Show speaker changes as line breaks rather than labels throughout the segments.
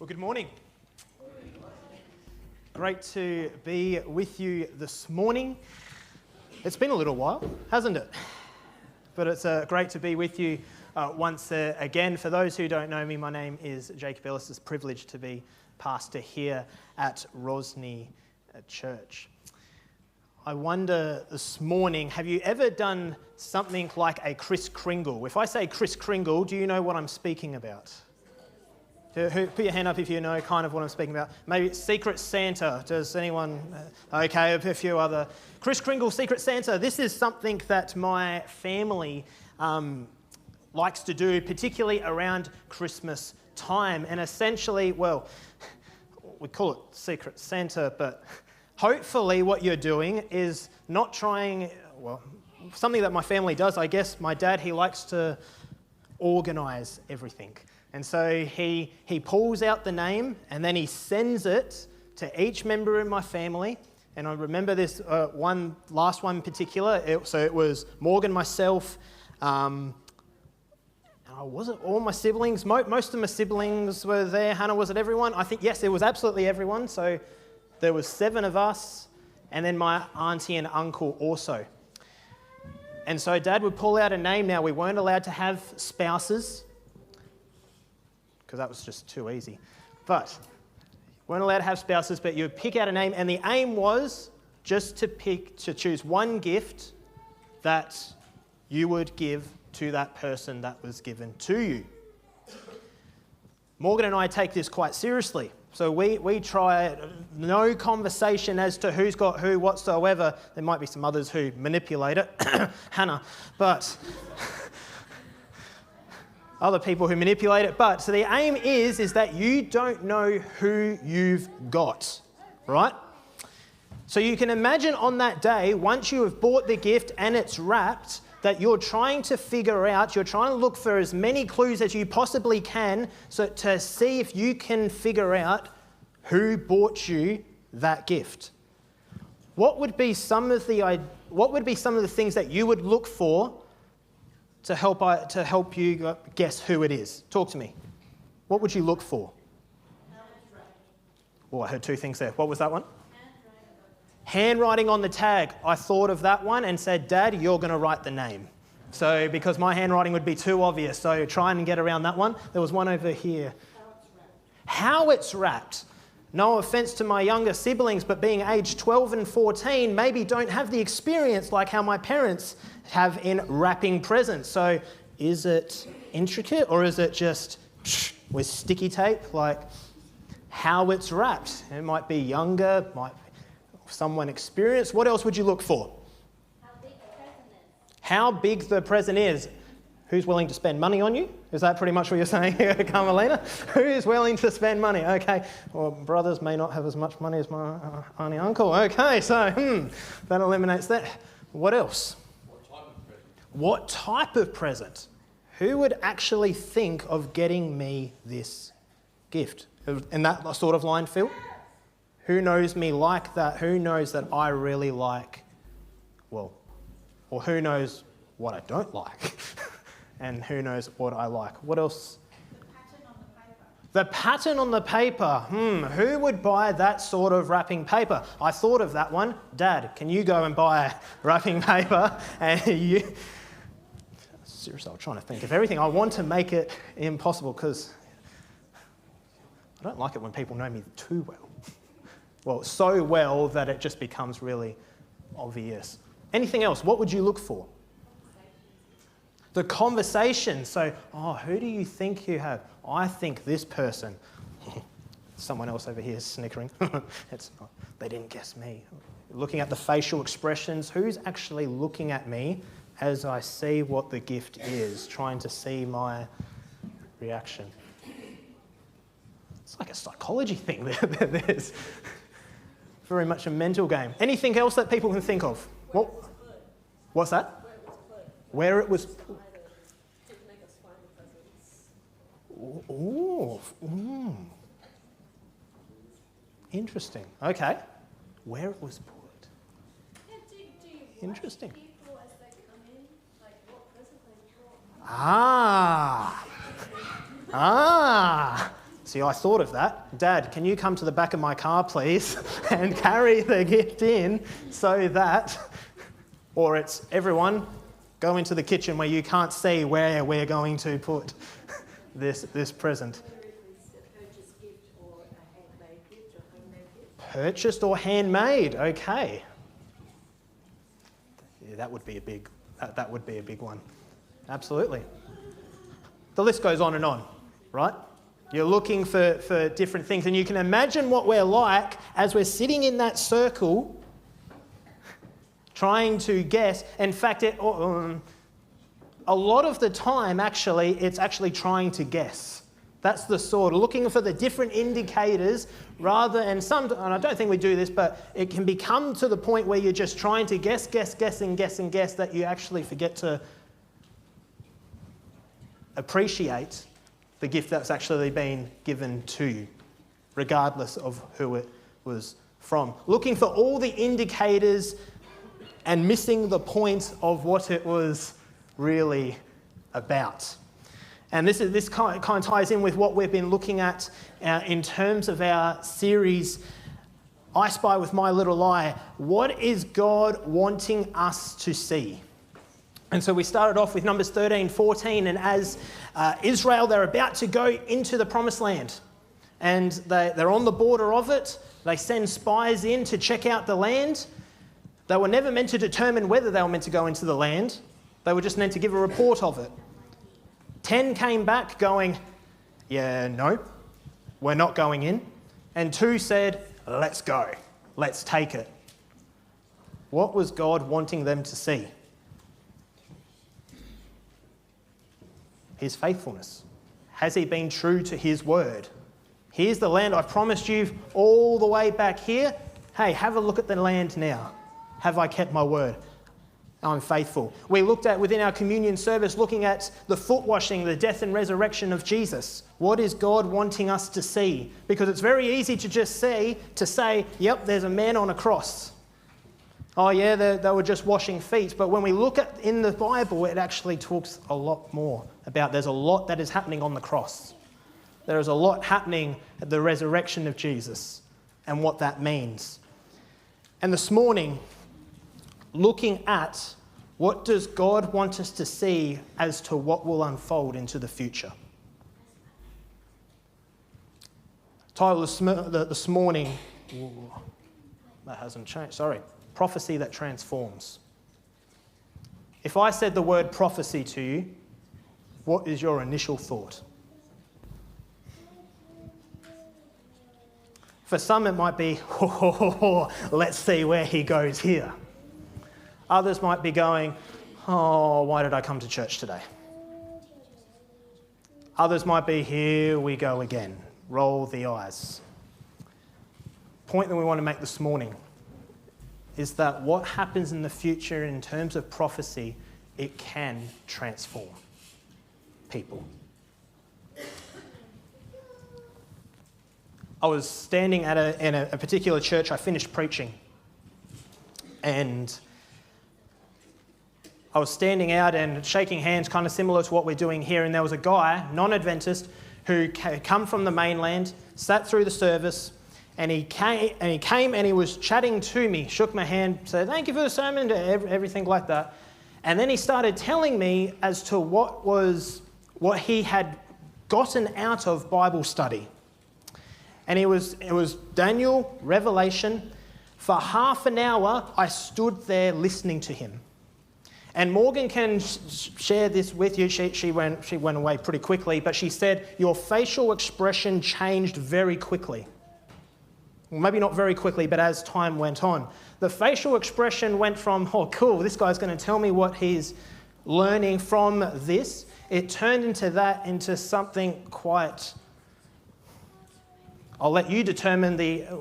Well, good morning. Great to be with you this morning. It's been a little while, hasn't it? But it's great to be with you once again. For those who don't know me, my name is Jacob Ellis. It's a privilege to be pastor here at Rosny Church. I wonder this morning, have you ever done something like a Kris Kringle? If I say Kris Kringle, do you know what I'm speaking about? Put your hand up if you know kind of what I'm speaking about. Maybe Secret Santa. Does anyone? Okay, a few other. Kris Kringle, Secret Santa. This is something that my family likes to do, particularly around Christmas time. And essentially, well, we call it Secret Santa, but hopefully what you're doing is not trying, well, something that my family does, I guess. My dad, he likes to organise everything. And so he pulls out the name and then he sends it to each member in my family. And I remember this last one in particular. So it was Morgan, myself, was it all my siblings? Most of my siblings were there. Hannah, was it everyone? I think, yes, it was absolutely everyone. So there was 7 of us and then my auntie and uncle also. And so Dad would pull out a name. Now, we weren't allowed to have spouses, because that was just too easy. But weren't allowed to have spouses, but you would pick out a name, and the aim was just to choose one gift that you would give to that person that was given to you. Morgan and I take this quite seriously. So we try no conversation as to who's got who whatsoever. There might be some others who manipulate it, Hannah, but other people who manipulate it. But so the aim is that you don't know who you've got, right? So you can imagine on that day, once you have bought the gift and it's wrapped, that you're trying to figure out, you're trying to look for as many clues as you possibly can so to see if you can figure out who bought you that gift. What would be some of the things that you would look for to help you guess who it is? Talk to me. What would you look for? Oh, I heard 2 things there. What was that one? Handwriting on the tag. I thought of that one and said, Dad, you're going to write the name. So, because my handwriting would be too obvious, so try and get around that one. There was one over here. How it's wrapped. No offense to my younger siblings, but being aged 12 and 14, maybe don't have the experience like how my parents have in wrapping presents. So is it intricate or is it just with sticky tape? Like how it's wrapped. It might be younger, might be someone experienced. What else would you look for? How big the present is. Who's willing to spend money on you? Is that pretty much what you're saying here, Carmelina? Who's willing to spend money? Okay. Well, brothers may not have as much money as my auntie and uncle. Okay, so that eliminates that. What else? What type of present? Who would actually think of getting me this gift? In that sort of line, Phil? Who knows me like that? Who knows that I really like, well, or who knows what I don't like? And who knows what I like? What else? The pattern on the paper. Who would buy that sort of wrapping paper? I thought of that one. Dad, can you go and buy wrapping paper? And you... Seriously, I'm trying to think of everything. I want to make it impossible because I don't like it when people know me too well. Well, so well that it just becomes really obvious. Anything else? What would you look for? The conversation. So, who do you think you have? I think this person. Someone else over here is snickering. It's not. They didn't guess me. Looking at the facial expressions. Who's actually looking at me as I see what the gift is, trying to see my reaction? It's like a psychology thing. There's very much a mental game. Anything else that people can think of? What's that? Where it was put. Interesting. Okay. Where it was put. Interesting. See, I thought of that. Dad, can you come to the back of my car, please, and carry the gift in so that, or it's everyone, go into the kitchen where you can't see where we're going to put this present. Purchased or handmade, okay. Yeah, that would be a big one. Absolutely. The list goes on and on, right? You're looking for different things, and you can imagine what we're like as we're sitting in that circle trying to guess. In fact, a lot of the time, actually, it's actually trying to guess. That's the sort, looking for the different indicators rather, and I don't think we do this, but it can become to the point where you're just trying to guess that you actually forget to appreciate the gift that's actually been given to you, regardless of who it was from. Looking for all the indicators and missing the point of what it was really about. And this kind of ties in with what we've been looking at in terms of our series, I Spy with My Little Eye. What is God wanting us to see? And so we started off with Numbers 13, 14, and as Israel, they're about to go into the Promised Land. And they're on the border of it. They send spies in to check out the land. They were never meant to determine whether they were meant to go into the land. They were just meant to give a report of it. 10 came back going, yeah, no, we're not going in. And 2 said, let's go, let's take it. What was God wanting them to see? His faithfulness. Has he been true to his word? Here's the land I've promised you all the way back here. Hey, have a look at the land now. Have I kept my word? I'm faithful. We looked at within our communion service, looking at the foot washing, the death and resurrection of Jesus. What is God wanting us to see? Because it's very easy to just say, yep, there's a man on a cross. Oh yeah, they were just washing feet. But when we look at in the Bible, it actually talks a lot more about there's a lot that is happening on the cross. There is a lot happening at the resurrection of Jesus and what that means. And this morning, looking at what does God want us to see as to what will unfold into the future. Title this morning, that hasn't changed, sorry. Prophecy that transforms. If I said the word prophecy to you, what is your initial thought? For some it might be, let's see where he goes here. Others might be going, oh, why did I come to church today? Others might be, here we go again. Roll the eyes. Point that we want to make this morning is that what happens in the future in terms of prophecy, it can transform people. I was standing in a particular church. I finished preaching, and I was standing out and shaking hands, kind of similar to what we're doing here, and there was a guy, non-Adventist, who come from the mainland, sat through the service, and he came and he was chatting to me, shook my hand, said, thank you for the sermon, everything like that. And then he started telling me as to what he had gotten out of Bible study. And it was Daniel, Revelation. For half an hour, I stood there listening to him. And Morgan can share this with you. She went away pretty quickly, but she said, your facial expression changed very quickly. Well, maybe not very quickly, but as time went on. The facial expression went from, oh, cool, this guy's going to tell me what he's learning from this. It turned into something quite... I'll let you determine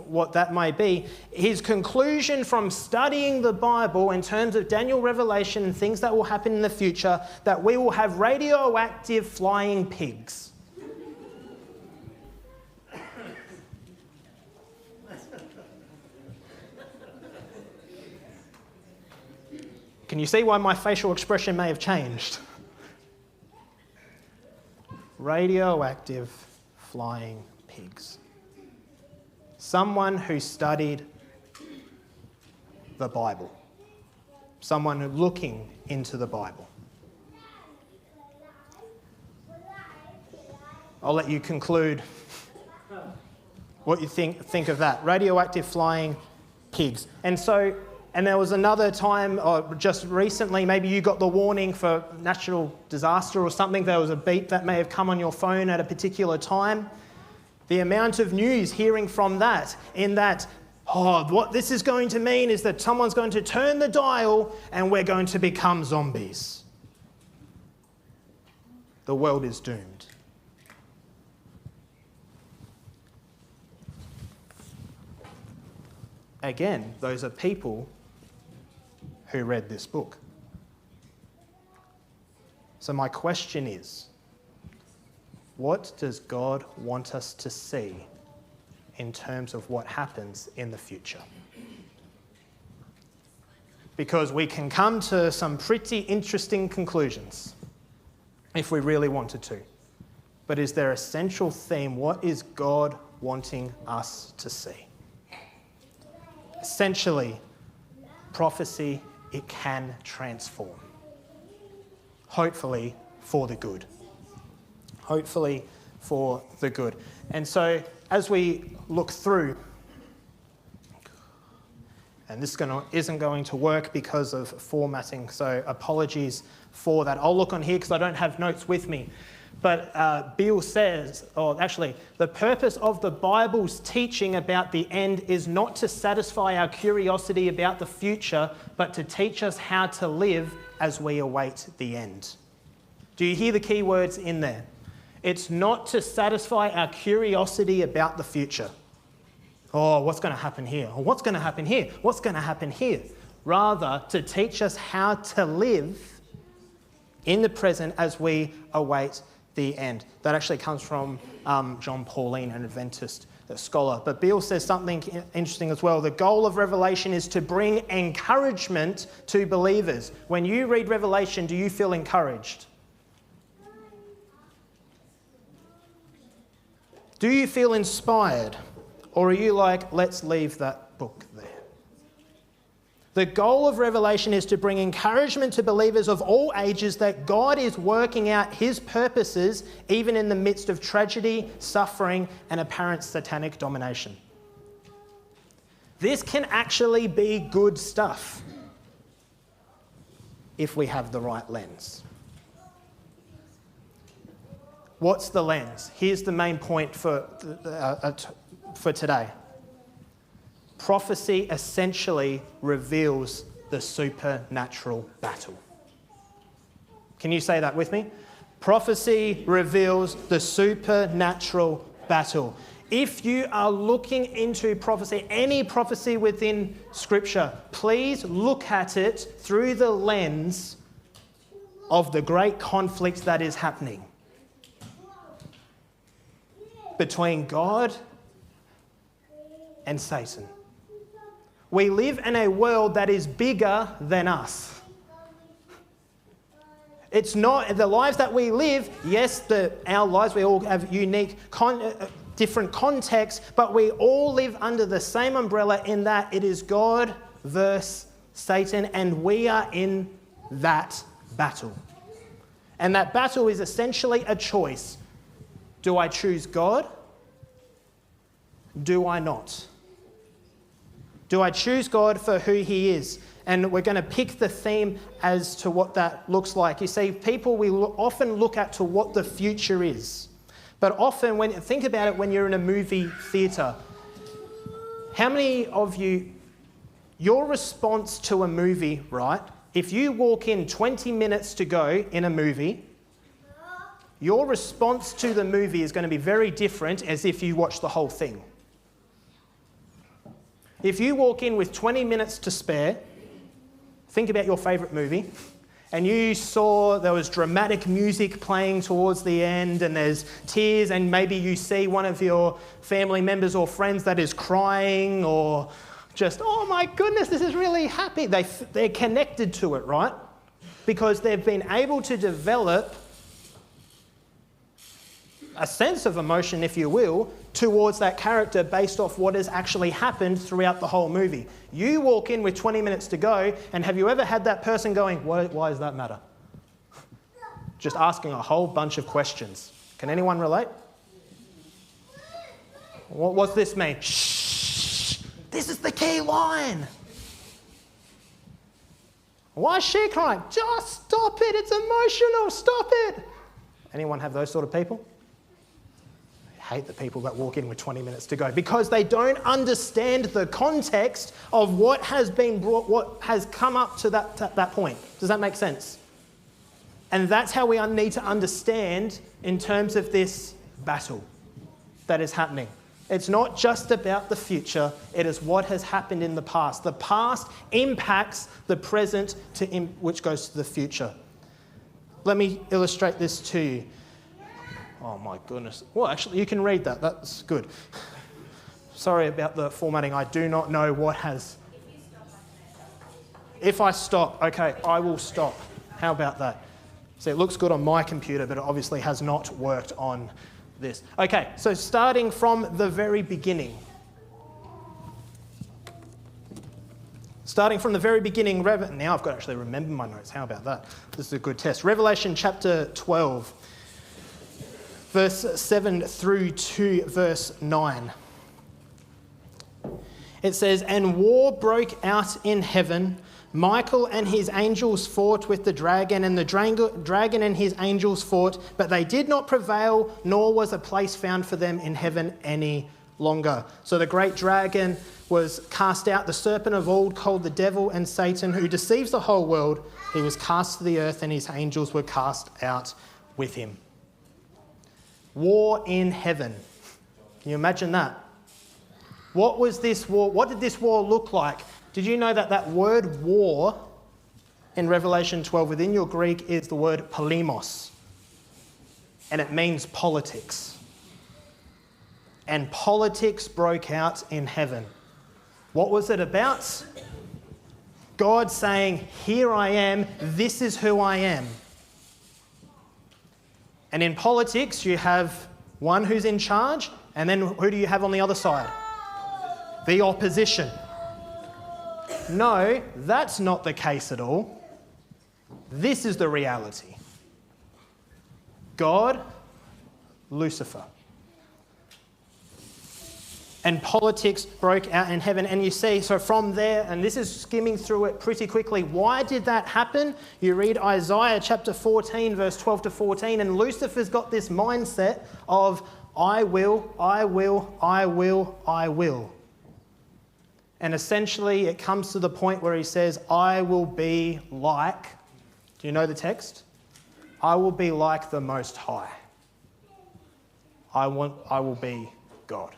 what that may be. His conclusion from studying the Bible in terms of Daniel, Revelation and things that will happen in the future, that we will have radioactive flying pigs. Can you see why my facial expression may have changed? Radioactive flying pigs. pigs. Someone who studied the Bible. Someone who looking into the Bible. I'll let you conclude what you think of that. Radioactive flying pigs. And there was another time, or just recently, maybe you got the warning for natural disaster or something. There was a beep that may have come on your phone at a particular time. The amount of news hearing from that, in that, what this is going to mean is that someone's going to turn the dial and we're going to become zombies. The world is doomed. Again, those are people who read this book. So my question is, what does God want us to see in terms of what happens in the future? Because we can come to some pretty interesting conclusions if we really wanted to. But is there a central theme? What is God wanting us to see? Essentially, prophecy, it can transform. Hopefully for the good. Hopefully for the good. And so as we look through, and this isn't going to work because of formatting, so apologies for that. I'll look on here because I don't have notes with me. But Bill says, the purpose of the Bible's teaching about the end is not to satisfy our curiosity about the future, but to teach us how to live as we await the end. Do you hear the key words in there? It's not to satisfy our curiosity about the future. Oh, what's going to happen here? Or what's going to happen here? What's going to happen here? Rather, to teach us how to live in the present as we await the end. That actually comes from John Pauline, an Adventist scholar. But Beale says something interesting as well. The goal of Revelation is to bring encouragement to believers. When you read Revelation, do you feel encouraged? Do you feel inspired? Or are you like, let's leave that book there? The goal of Revelation is to bring encouragement to believers of all ages that God is working out his purposes even in the midst of tragedy, suffering, and apparent satanic domination. This can actually be good stuff if we have the right lens. What's the lens? Here's the main point for today. Prophecy essentially reveals the supernatural battle. Can you say that with me? Prophecy reveals the supernatural battle. If you are looking into prophecy, any prophecy within Scripture, please look at it through the lens of the great conflict that is happening between God and Satan. We live in a world that is bigger than us. It's not the lives that we live. Yes, our lives, we all have unique, different contexts, but we all live under the same umbrella in that it is God versus Satan, and we are in that battle. And that battle is essentially a choice. Do I choose God? Do I not? Do I choose God for who he is? And we're going to pick the theme as to what that looks like. You see, people, we often look at to what the future is. But often, think about it when you're in a movie theatre. How many of you, your response to a movie, right? If you walk in 20 minutes to go in a movie, your response to the movie is going to be very different as if you watch the whole thing. If you walk in with 20 minutes to spare, think about your favourite movie, and you saw there was dramatic music playing towards the end and there's tears, and maybe you see one of your family members or friends that is crying or just, oh my goodness, this is really happy. They're connected to it, right? Because they've been able to develop a sense of emotion, if you will, towards that character based off what has actually happened throughout the whole movie. You walk in with 20 minutes to go, and have you ever had that person going, why does that matter? Just asking a whole bunch of questions. Can anyone relate? What's this mean? Shh, this is the key line. Why is she crying? Just stop it, it's emotional, stop it. Anyone have those sort of people? I hate the people that walk in with 20 minutes to go because they don't understand the context of what has been brought, what has come up to that point. Does that make sense? And that's how we need to understand in terms of this battle that is happening. It's not just about the future, it is what has happened in the past. The past impacts the present, which goes to the future. Let me illustrate this to you. Oh my goodness. Well, actually, you can read that. That's good. Sorry about the formatting. I do not know what has... If I stop, okay, I will stop. How about that? See, it looks good on my computer, but it obviously has not worked on this. Okay, so starting from the very beginning. Starting from the very beginning, now I've got to actually remember my notes. How about that? This is a good test. Revelation chapter 12, verse 7 through to verse 9. It says, "And war broke out in heaven. Michael and his angels fought with the dragon, and the dragon and his angels fought, but they did not prevail, nor was a place found for them in heaven any longer." So the great dragon was cast out, the serpent of old, called the devil and Satan, who deceives the whole world. He was cast to the earth, and his angels were cast out with him. War in heaven. Can you imagine that? What was this war? What did this war look like? Did you know that word war in Revelation 12 within your Greek is the word polemos, and it means politics. And politics broke out in heaven. What was it about? God saying, here I am, this is who I am. And in politics, you have one who's in charge, and then who do you have on the other side? The opposition. No, that's not the case at all. This is the reality. God, Lucifer. And politics broke out in heaven. And you see, so from there, and this is skimming through it pretty quickly, why did that happen? You read Isaiah chapter 14, verse 12 to 14, and Lucifer's got this mindset of, I will, I will, I will, I will. And essentially it comes to the point where he says, I will be like, do you know the text? I will be like the Most High. I will be God.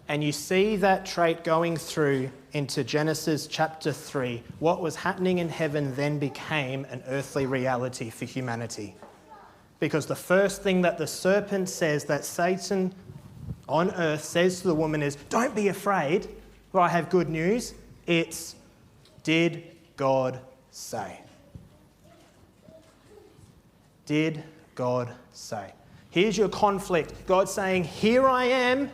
And you see that trait going through into Genesis chapter 3. What was happening in heaven then became an earthly reality for humanity. Because the first thing that the serpent says, that Satan on earth says to the woman is, don't be afraid, for I have good news. It's, did God say? Did God say? Here's your conflict. God saying, here I am.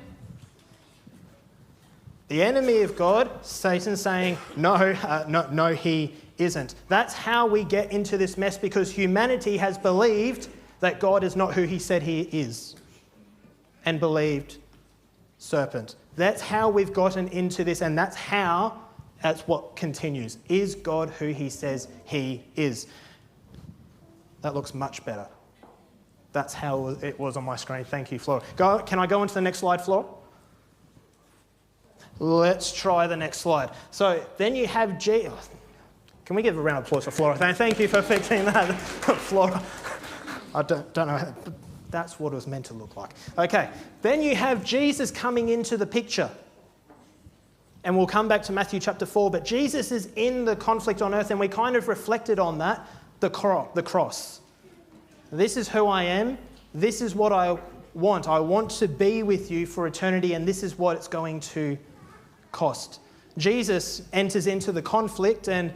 The enemy of God, Satan, saying, no, he isn't. That's how we get into this mess, because humanity has believed that God is not who he said he is, and believed serpent. That's how we've gotten into this, and that's what continues. Is God who he says he is? That looks much better. That's how it was on my screen. Thank you, Flora. Can I go on to the next slide, Flora? Let's try the next slide. So then you have Can we give a round of applause for Flora? Thank you for fixing that, Flora. I don't know. That's what it was meant to look like. Okay, then you have Jesus coming into the picture. And we'll come back to Matthew chapter 4, but Jesus is in the conflict on earth, and we kind of reflected on that, the cross. This is who I am. This is what I want. I want to be with you for eternity, and this is what it's going to cost. Jesus enters into the conflict, and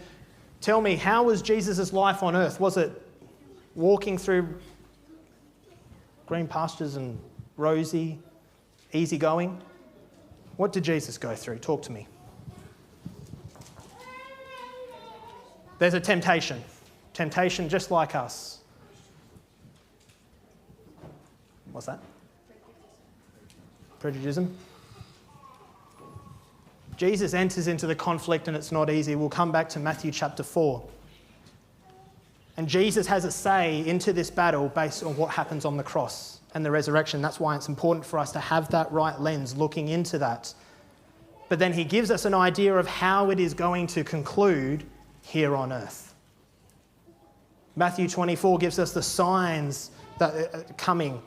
tell me, how was Jesus' life on earth? Was it walking through green pastures and rosy, easygoing. What did Jesus go through? Talk to me. There's a temptation. Temptation just like us. What's that? Prejudice. Jesus enters into the conflict and it's not easy. We'll come back to Matthew chapter 4. And Jesus has a say into this battle based on what happens on the cross and the resurrection. That's why it's important for us to have that right lens looking into that. But then he gives us an idea of how it is going to conclude here on earth. Matthew 24 gives us the signs that are coming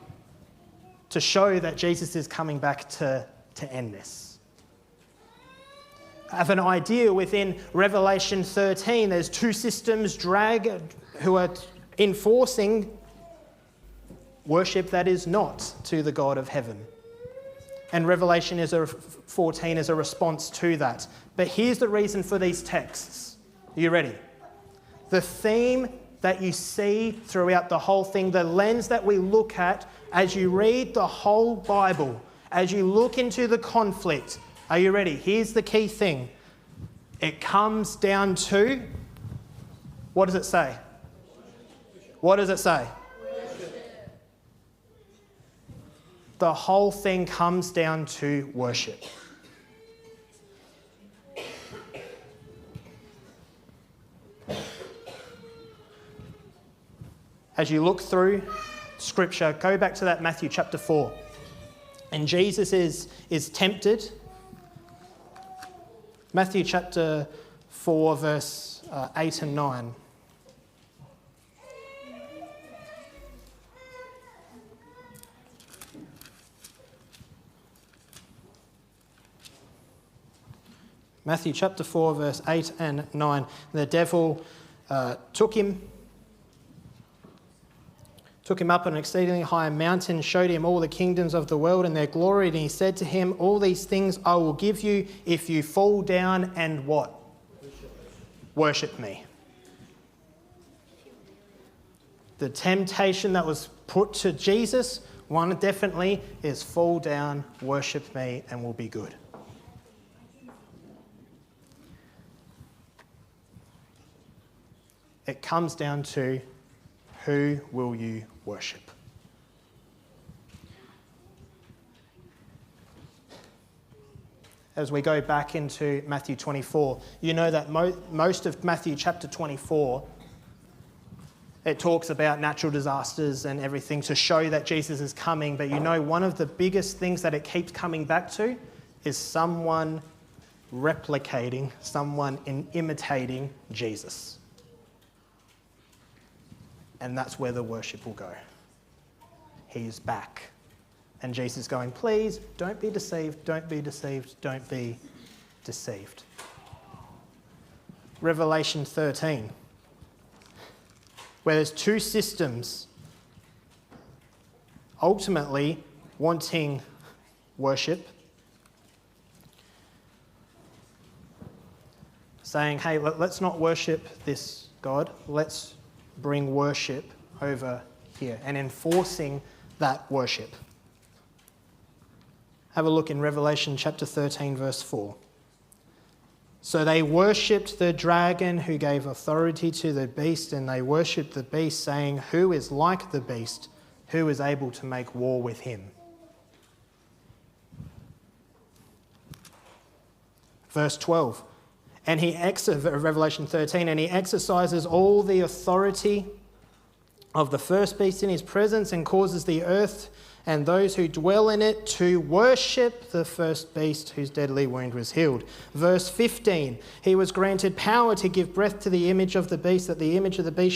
to show that Jesus is coming back to end this. I have an idea within Revelation 13. There's two systems who are enforcing worship that is not to the God of heaven. And Revelation 14 is a response to that. But here's the reason for these texts. Are you ready? The theme that you see throughout the whole thing, the lens that we look at as you read the whole Bible, as you look into the conflict. Are you ready? Here's the key thing. It comes down to, what does it say? What does it say? Worship. The whole thing comes down to worship. As you look through Scripture, go back to that Matthew chapter 4. And Jesus is tempted. Matthew chapter 4, verse 8 and 9. Matthew chapter 4, verse 8 and 9. The devil took him up on an exceedingly high mountain, showed him all the kingdoms of the world and their glory, and he said to him, all these things I will give you if you fall down and what? Worship me. The temptation that was put to Jesus, one definitely, is fall down, worship me, and we'll be good. It comes down to, who will you worship? As we go back into Matthew 24, you know that most of Matthew chapter 24, it talks about natural disasters and everything to show that Jesus is coming. But you know, one of the biggest things that it keeps coming back to is someone replicating, someone imitating Jesus. And that's where the worship will go. He's back. And Jesus is going, please, don't be deceived, don't be deceived, don't be deceived. Revelation 13, where there's two systems ultimately wanting worship, saying, hey, let's not worship this God, let's bring worship over here, and enforcing that worship. Have a look in Revelation chapter 13, verse 4. So they worshipped the dragon who gave authority to the beast, and they worshipped the beast, saying, who is like the beast? Who is able to make war with him? Verse 12. And Revelation 13, and he exercises all the authority of the first beast in his presence and causes the earth and those who dwell in it to worship the first beast whose deadly wound was healed. Verse 15, he was granted power to give breath to the image of the beast, that the image of the beast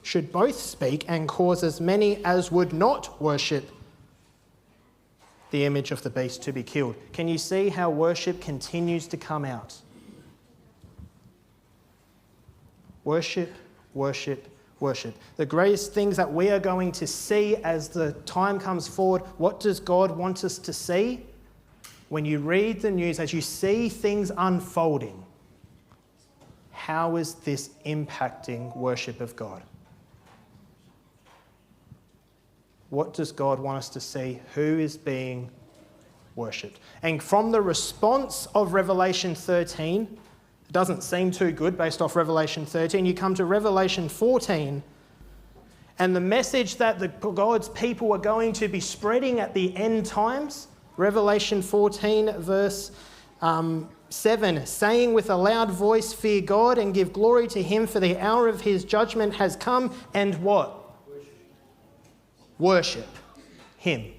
should both speak and cause as many as would not worship the image of the beast to be killed. Can you see how worship continues to come out? Worship, worship, worship. The greatest things that we are going to see as the time comes forward, what does God want us to see? When you read the news, as you see things unfolding, how is this impacting worship of God? What does God want us to see? Who is being worshipped? And from the response of Revelation 13, it doesn't seem too good based off Revelation 13. You come to Revelation 14, and the message that God's people are going to be spreading at the end times, Revelation 14 verse 7, saying with a loud voice, fear God and give glory to him, for the hour of his judgment has come, and what? Worship him.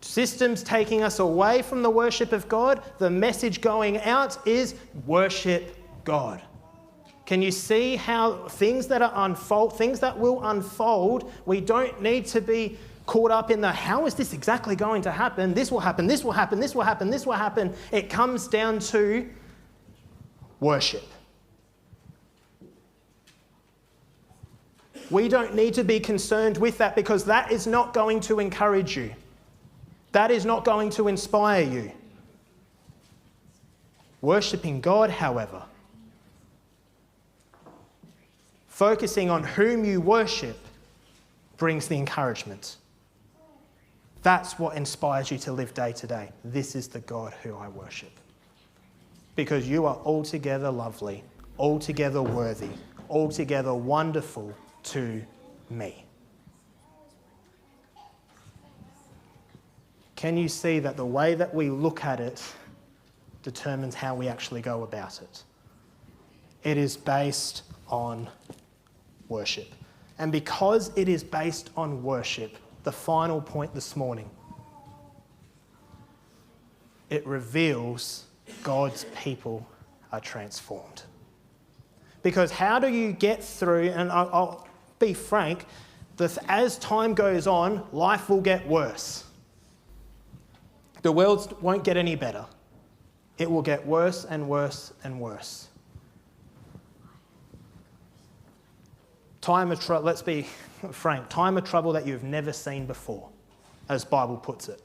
Systems taking us away from the worship of God. The message going out is worship God. Can you see how things that will unfold, we don't need to be caught up in the how is this exactly going to happen? This will happen, this will happen, this will happen, this will happen. It comes down to worship. We don't need to be concerned with that, because that is not going to encourage you. That is not going to inspire you. Worshipping God, however, focusing on whom you worship, brings the encouragement. That's what inspires you to live day to day. This is the God who I worship. Because you are altogether lovely, altogether worthy, altogether wonderful to me. Can you see that the way that we look at it determines how we actually go about it? It is based on worship. And because it is based on worship, the final point this morning, it reveals God's people are transformed. Because how do you get through, and I'll be frank, as time goes on, life will get worse. The world won't get any better. It will get worse and worse and worse. Let's be frank, time of trouble that you've never seen before, as Bible puts it.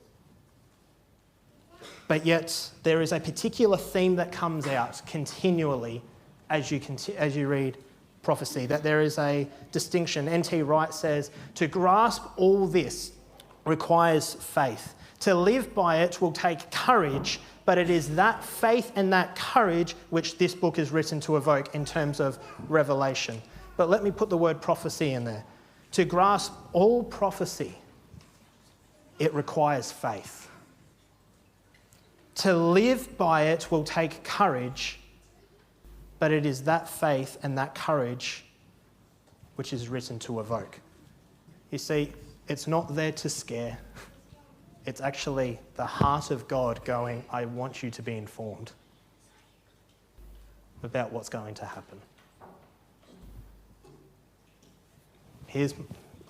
But yet, there is a particular theme that comes out continually as you read prophecy, that there is a distinction. N.T. Wright says, to grasp all this requires faith. To live by it will take courage, but it is that faith and that courage which this book is written to evoke in terms of revelation. But let me put the word prophecy in there. To grasp all prophecy, it requires faith. To live by it will take courage, but it is that faith and that courage which is written to evoke. You see, it's not there to scare. It's actually the heart of God going, I want you to be informed about what's going to happen.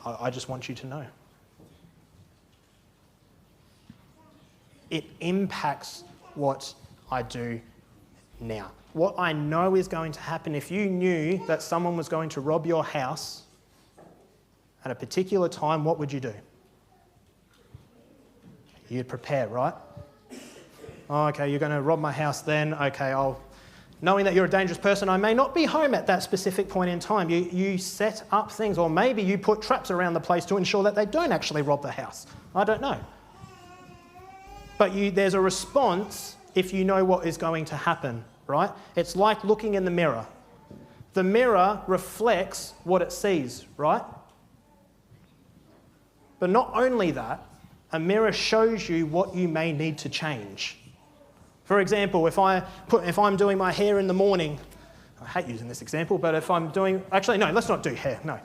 I just want you to know. It impacts what I do now. What I know is going to happen, if you knew that someone was going to rob your house at a particular time, what would you do? You'd prepare, right? Oh, okay, you're going to rob my house then. Okay, knowing that you're a dangerous person, I may not be home at that specific point in time. You set up things, or maybe you put traps around the place to ensure that they don't actually rob the house. I don't know. But there's a response if you know what is going to happen, right? It's like looking in the mirror. The mirror reflects what it sees, right? But not only that, a mirror shows you what you may need to change. For example, if I'm doing my hair in the morning, I hate using this example, but if I'm doing, actually no, let's not do hair, no.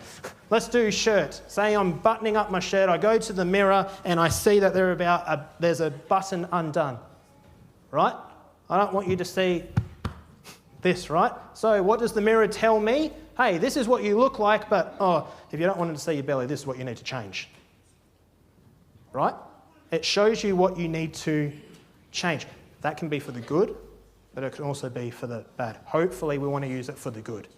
Let's do shirt. Say I'm buttoning up my shirt, I go to the mirror and I see that there's a button undone, right? I don't want you to see this, right? So what does the mirror tell me? Hey, this is what you look like, but if you don't want them to see your belly, this is what you need to change, right? It shows you what you need to change. That can be for the good, but it can also be for the bad. Hopefully we want to use it for the good.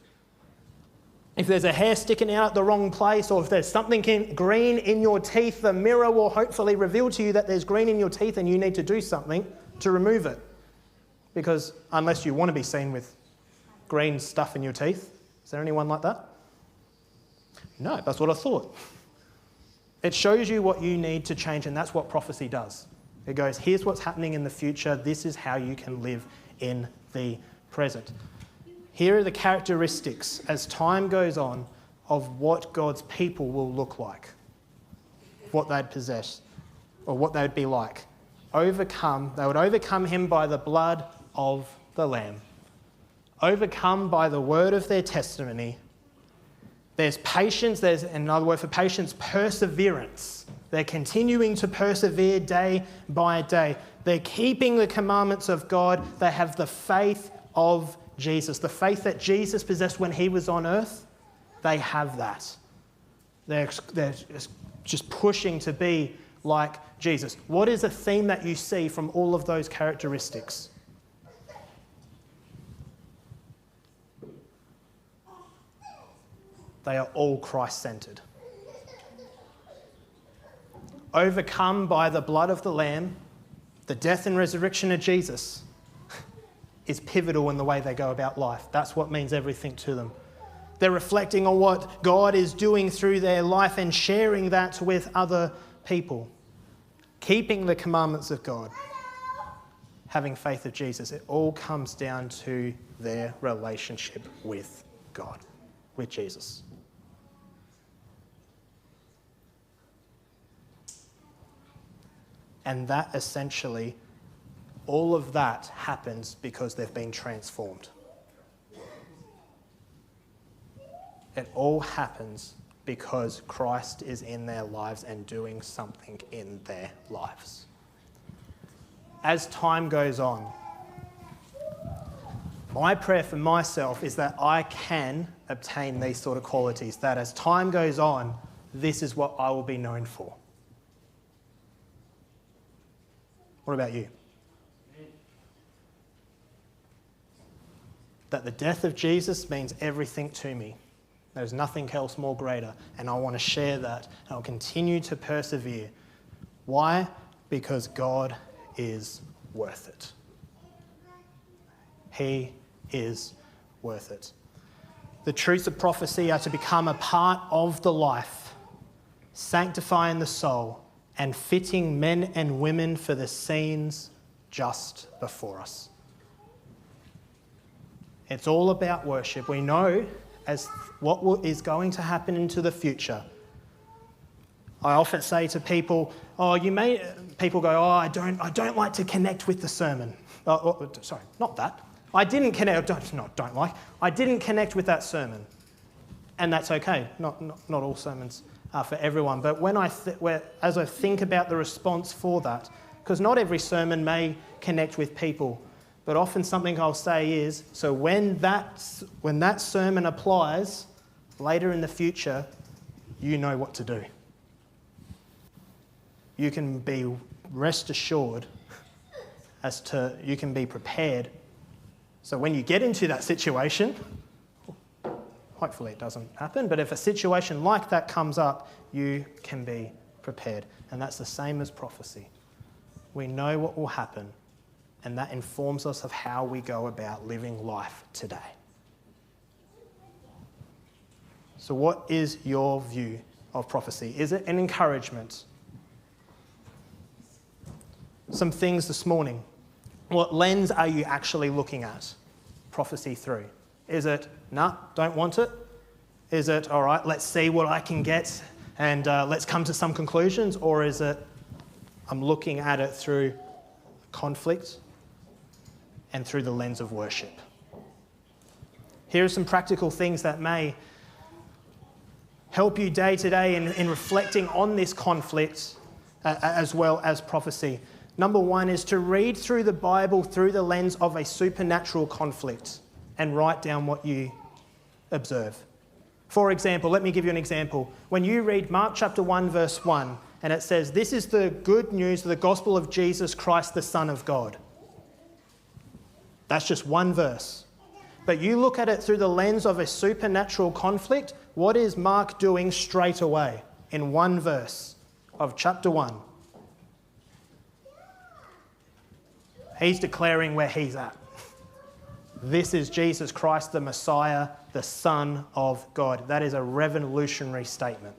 If there's a hair sticking out at the wrong place, or if there's something green in your teeth, the mirror will hopefully reveal to you that there's green in your teeth and you need to do something to remove it. Because unless you want to be seen with green stuff in your teeth, is there anyone like that? No, that's what I thought. It shows you what you need to change, and that's what prophecy does. It goes, here's what's happening in the future. This is how you can live in the present. Here are the characteristics as time goes on of what God's people will look like, what they'd possess, or what they'd be like. They would overcome him by the blood of the Lamb, overcome by the word of their testimony. There's patience, there's another word for patience, perseverance. They're continuing to persevere day by day. They're keeping the commandments of God. They have the faith of Jesus, the faith that Jesus possessed when he was on earth. They have that. They're just pushing to be like Jesus. What is a theme that you see from all of those characteristics? They are all Christ-centered. Overcome by the blood of the Lamb, the death and resurrection of Jesus is pivotal in the way they go about life. That's what means everything to them. They're reflecting on what God is doing through their life and sharing that with other people. Keeping the commandments of God. Having faith of Jesus. It all comes down to their relationship with God, with Jesus. And that essentially, all of that happens because they've been transformed. It all happens because Christ is in their lives and doing something in their lives. As time goes on, my prayer for myself is that I can obtain these sort of qualities, that as time goes on, this is what I will be known for. What about you? That the death of Jesus means everything to me. There's nothing else more greater. And I want to share that. And I'll continue to persevere. Why? Because God is worth it. He is worth it. The truths of prophecy are to become a part of the life, sanctifying the soul, and fitting men and women for the scenes just before us. It's all about worship. We know as what is going to happen into the future. I often say to people, people go, I don't like to connect with the sermon. Sorry, not that. I didn't connect with that sermon. And that's okay. Not all sermons are for everyone. But as I think about the response for that, because not every sermon may connect with people, but often something I'll say is, so when that sermon applies later in the future, you know what to do. You can be rest assured you can be prepared. So when you get into that situation, hopefully it doesn't happen, but if a situation like that comes up, you can be prepared. And that's the same as prophecy. We know what will happen, and that informs us of how we go about living life today. So what is your view of prophecy? Is it an encouragement? Some things this morning. What lens are you actually looking at prophecy through? Is it, nah, don't want it? Is it, all right, let's see what I can get and let's come to some conclusions? Or is it, I'm looking at it through conflict and through the lens of worship? Here are some practical things that may help you day to day in reflecting on this conflict as well as prophecy. Number one is to read through the Bible through the lens of a supernatural conflict and write down what you observe. For example, let me give you an example. When you read Mark chapter 1, verse 1, and it says, this is the good news, the gospel of Jesus Christ, the Son of God. That's just one verse. But you look at it through the lens of a supernatural conflict, what is Mark doing straight away in one verse of chapter 1? He's declaring where he's at. This is Jesus Christ, the Messiah, the Son of God. That is a revolutionary statement.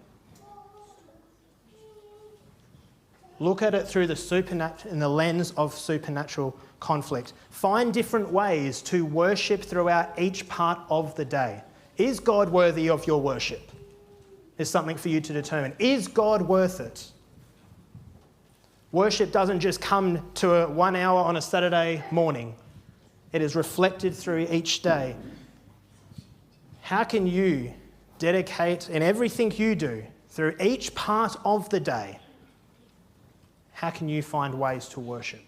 Look at it through in the lens of supernatural conflict. Find different ways to worship throughout each part of the day. Is God worthy of your worship? Is something for you to determine. Is God worth it? Worship doesn't just come to 1 hour on a Saturday morning. It is reflected through each day. How can you dedicate in everything you do through each part of the day? How can you find ways to worship?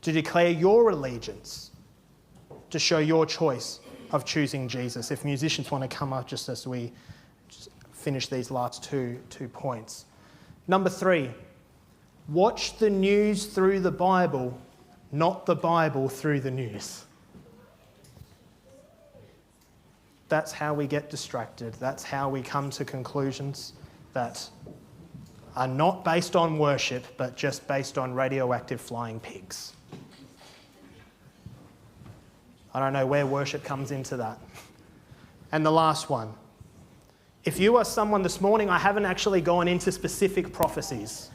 To declare your allegiance, to show your choice of choosing Jesus. If musicians want to come up just as we finish these last two points. Number 3, watch the news through the Bible, not the Bible through the news. That's how we get distracted. That's how we come to conclusions that are not based on worship, but just based on radioactive flying pigs. I don't know where worship comes into that. And the last one. If you are someone this morning, I haven't actually gone into specific prophecies.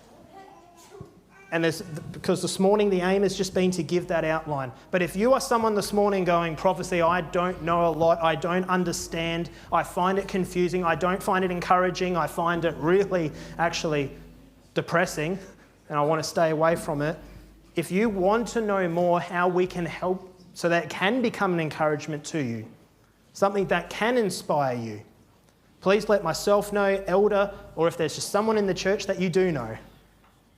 And because this morning the aim has just been to give that outline. But if you are someone this morning going, prophecy, I don't know a lot, I don't understand, I find it confusing, I don't find it encouraging, I find it really actually depressing, and I want to stay away from it. If you want to know more how we can help so that it can become an encouragement to you, something that can inspire you, please let myself know, elder, or if there's just someone in the church that you do know,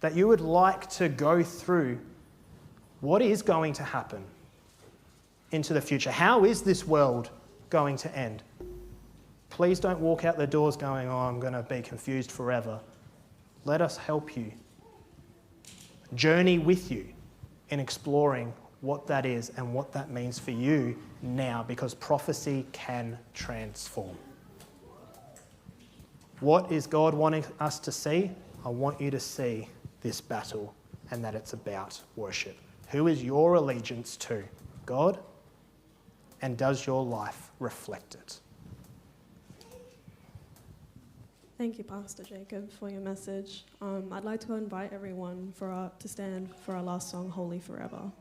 that you would like to go through what is going to happen into the future. How is this world going to end? Please don't walk out the doors going, oh, I'm going to be confused forever. Let us help you. Journey with you in exploring what that is and what that means for you now, because prophecy can transform. What is God wanting us to see? I want you to see this battle and that it's about worship. Who is your allegiance to? God? And does your life reflect it?
Thank you, Pastor Jacob, for your message. I'd like to invite everyone to stand for our last song, Holy Forever.